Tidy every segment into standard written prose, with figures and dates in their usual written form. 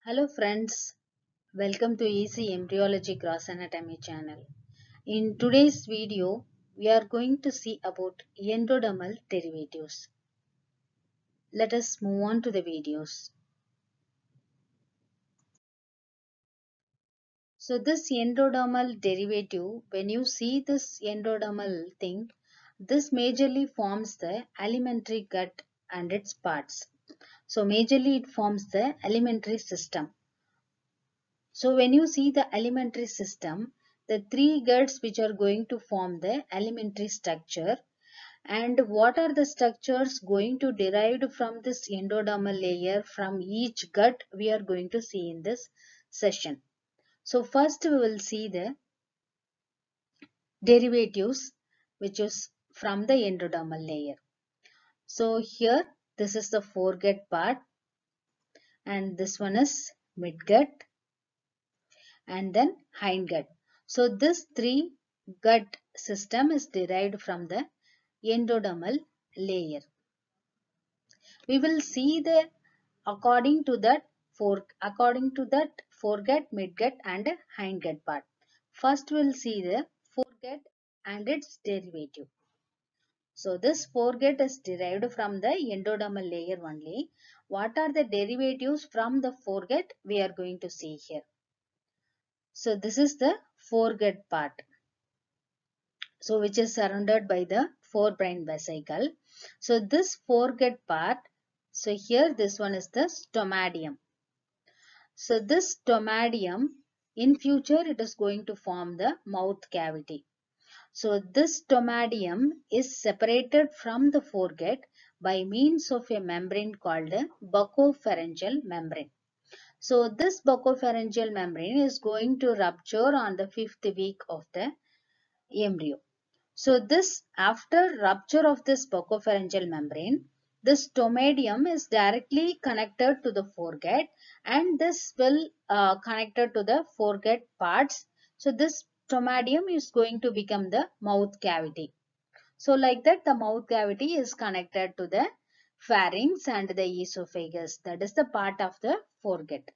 Hello friends, welcome to Easy Embryology Cross Anatomy channel. In today's video, we are going to see about endodermal derivatives. Let us move on to the videos. So this endodermal derivative, when you see this endodermal thing, this majorly forms the alimentary gut and its parts. So majorly it forms the alimentary system. So when you see the alimentary system, the three guts which are going to form the alimentary structure, and what are the structures going to derived from this endodermal layer from each gut we are going to see in this session. So first we will see the derivatives which is from the endodermal layer. So here this is the foregut part and this one is midgut and then hindgut. So this three gut system is derived from the endodermal layer. We will see the according to that foregut, midgut and hindgut part. First we will see the foregut and its derivative. So this foregut is derived from the endodermal layer only. What are the derivatives from the foregut we are going to see here. So this is the foregut part. So which is surrounded by the forebrain vesicle. So this foregut part, so here this one is the stomatium. So this stomatium in future it is going to form the mouth cavity. So this stomatium is separated from the foregut by means of a membrane called a buccopharyngeal membrane. So this buccopharyngeal membrane is going to rupture on the 5th week of the embryo. So this after rupture of this buccopharyngeal membrane, this stomatium is directly connected to the foregut and this will connected to the foregut parts. So this stomatium is going to become the mouth cavity. So like that the mouth cavity is connected to the pharynx and the esophagus. That is the part of the foregut.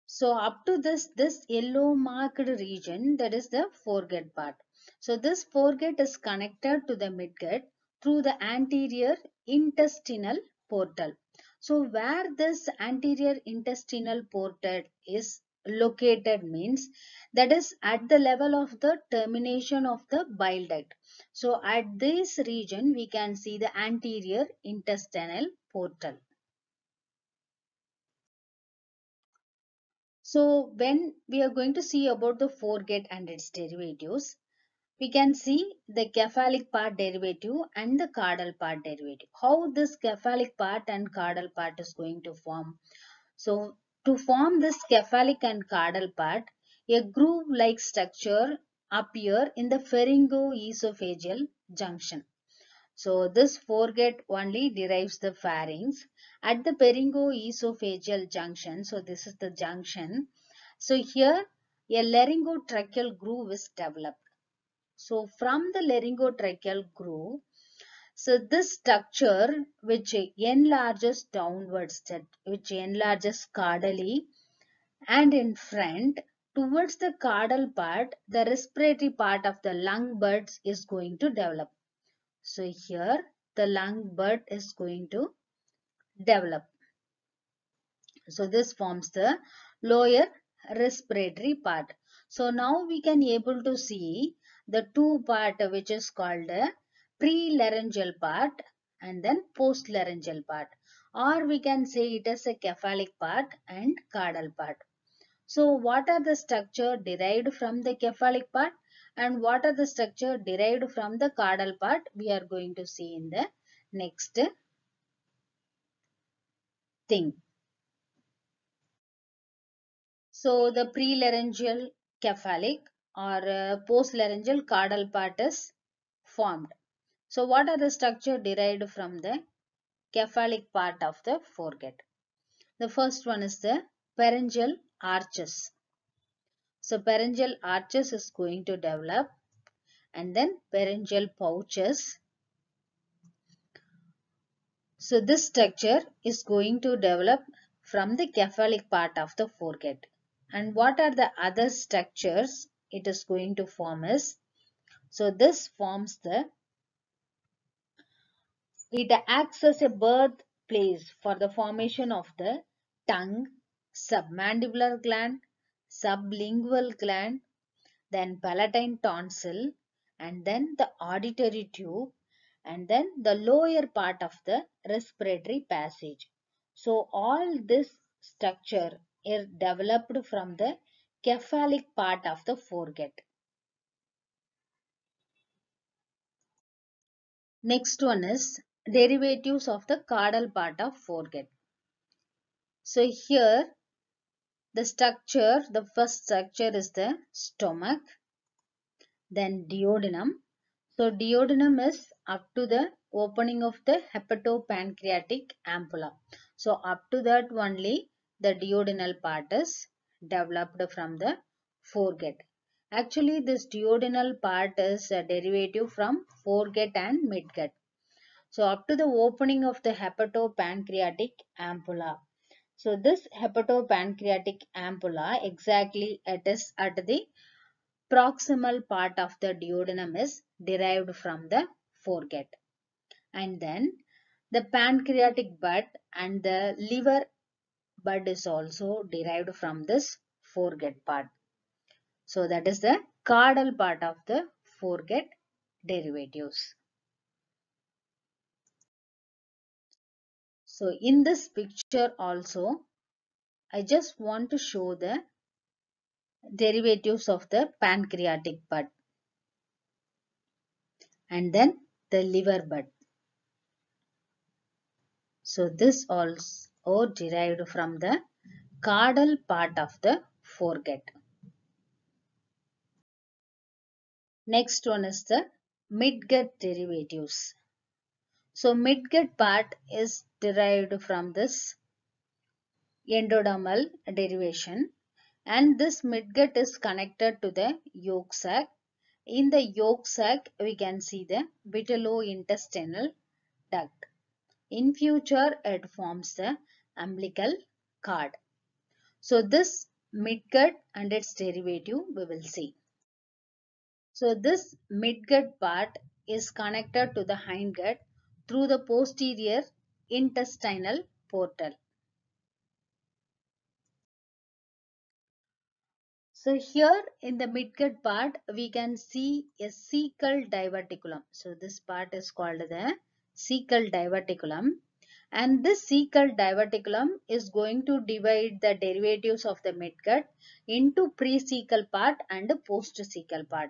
So up to this yellow marked region, that is the foregut part. So this foregut is connected to the midgut through the anterior intestinal portal. So where this anterior intestinal portal is located means that is at the level of the termination of the bile duct. So at this region we can see the anterior intestinal portal. So when we are going to see about the foregut and its derivatives, we can see the cephalic part derivative and the caudal part derivative. How this cephalic part and caudal part is going to form. So to form this cephalic and caudal part, a groove-like structure appear in the pharyngoesophageal junction. So this foregut only derives the pharynx at the pharyngoesophageal junction. So this is the junction. So here a laryngotracheal groove is developed. So from the laryngotracheal groove, so this structure which enlarges downwards, which enlarges caudally and in front towards the caudal part, the respiratory part of the lung buds is going to develop. So here the lung bud is going to develop. So this forms the lower respiratory part. So now we can able to see the two part which is called the pre-laryngeal part and then post-laryngeal part, or we can say it as a cephalic part and caudal part. So what are the structure derived from the cephalic part and what are the structure derived from the caudal part we are going to see in the next thing. So the prelaryngeal cephalic or postlaryngeal caudal part is formed. So what are the structure derived from the cephalic part of the foregut? The first one is the pharyngeal arches. So pharyngeal arches is going to develop and then pharyngeal pouches So this structure is going to develop from the cephalic part of the foregut. And what are the other structures it is going to form is, so this forms it acts as a birthplace for the formation of the tongue, submandibular gland, sublingual gland, then palatine tonsil, and then the auditory tube, and then the lower part of the respiratory passage. So all this structure is developed from the cephalic part of the foregut. Next one is derivatives of the caudal part of foregut. So here the first structure is the stomach, then duodenum. So duodenum is up to the opening of the hepatopancreatic ampulla. So up to that only the duodenal part is developed from the foregut. Actually this duodenal part is a derivative from foregut and midgut. So up to the opening of the hepatopancreatic ampulla. So this hepatopancreatic ampulla exactly it is at the proximal part of the duodenum is derived from the foregut. And then the pancreatic bud and the liver bud is also derived from this foregut part. So that is the caudal part of the foregut derivatives. So in this picture also I just want to show the derivatives of the pancreatic bud and then the liver bud. So this also derived from the caudal part of the foregut. Next one is the midgut derivatives. So midgut part is derived from this endodermal derivation, and this midgut is connected to the yolk sac. In the yolk sac we can see the vitellointestinal duct. In future it forms the umbilical cord. So this midgut and its derivative we will see. So this midgut part is connected to the hindgut through the posterior intestinal portal. So here in the midgut part we can see a cecal diverticulum. So this part is called the cecal diverticulum, and this cecal diverticulum is going to divide the derivatives of the midgut into prececal part and postcecal part.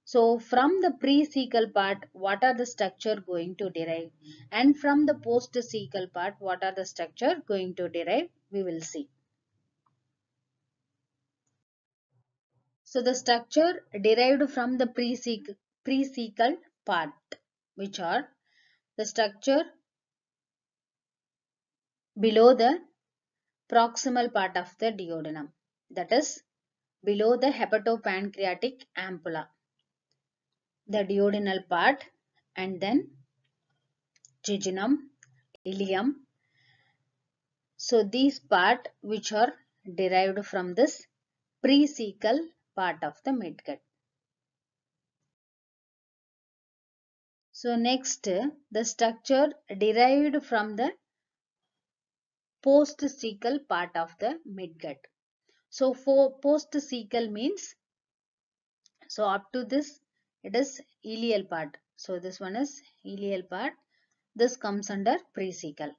So from the prececal part, what are the structure going to derive? And from the postcecal part, what are the structure going to derive? We will see. So the structure derived from the prececal part, which are the structure below the proximal part of the duodenum, that is below the hepatopancreatic ampulla, the duodenal part, and then jejunum, ileum. So these part which are derived from this prececal part of the midgut. So next the structure derived from the postcecal part of the midgut. So for postcecal means, so up to this it is ileal part. So this one is ileal part. This comes under prececal.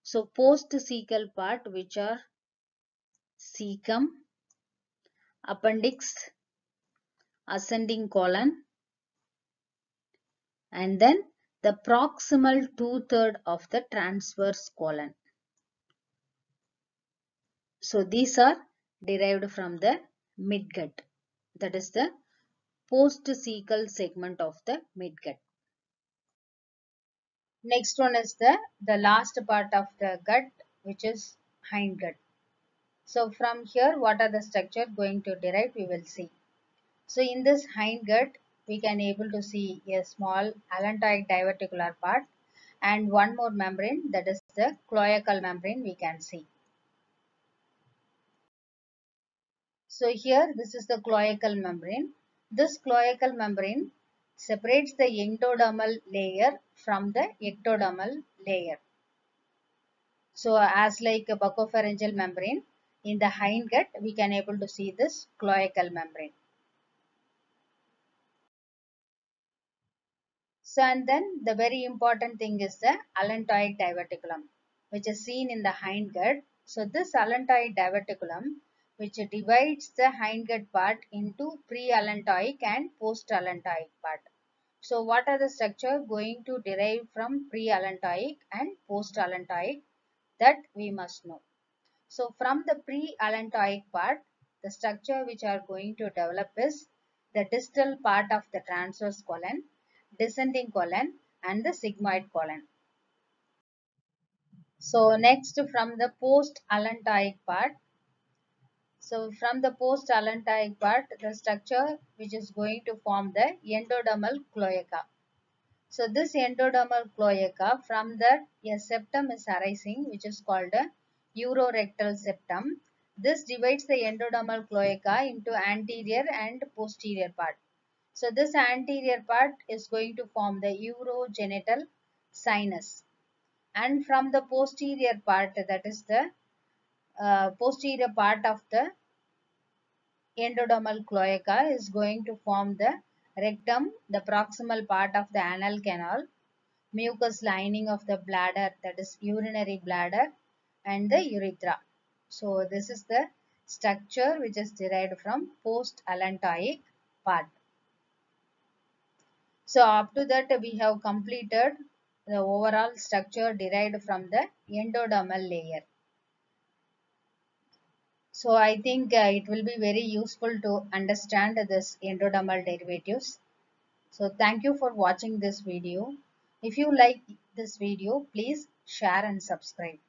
So postcecal part which are cecum, appendix, ascending colon, and then the proximal two-third of the transverse colon. So these are derived from the midgut, that is the postcecal segment of the midgut. Next one is the last part of the gut, which is hindgut. So from here what are the structure going to derive we will see. So in this hindgut we can able to see a small allantoic diverticular part, and one more membrane, that is the cloacal membrane, we can see. So here this is the cloacal membrane. This cloacal membrane separates the endodermal layer from the ectodermal layer. So as like a buccopharyngeal membrane, in the hindgut we can able to see this cloacal membrane. So and then the very important thing is the allantoic diverticulum, which is seen in the hindgut. So this allantoic diverticulum, which divides the hindgut part into pre-allantoic and post-allantoic part. So what are the structure going to derive from pre-allantoic and post-allantoic, that we must know. So from the pre-allantoic part, the structure which are going to develop is the distal part of the transverse colon, descending colon and the sigmoid colon. So next from the post-allantoic part. So from the post-allantoic part, the structure which is going to form the endodermal cloaca. So this endodermal cloaca, from that a septum is arising, which is called a urorectal septum. This divides the endodermal cloaca into anterior and posterior part. So this anterior part is going to form the urogenital sinus, and from the posterior part, that is the posterior part of the endodermal cloaca, is going to form the rectum, the proximal part of the anal canal, mucous lining of the bladder, that is urinary bladder, and the urethra. So this is the structure which is derived from post-allantoic part. So up to that we have completed the overall structure derived from the endodermal layer. So I think it will be very useful to understand this endodermal derivatives. So thank you for watching this video. If you like this video, please share and subscribe.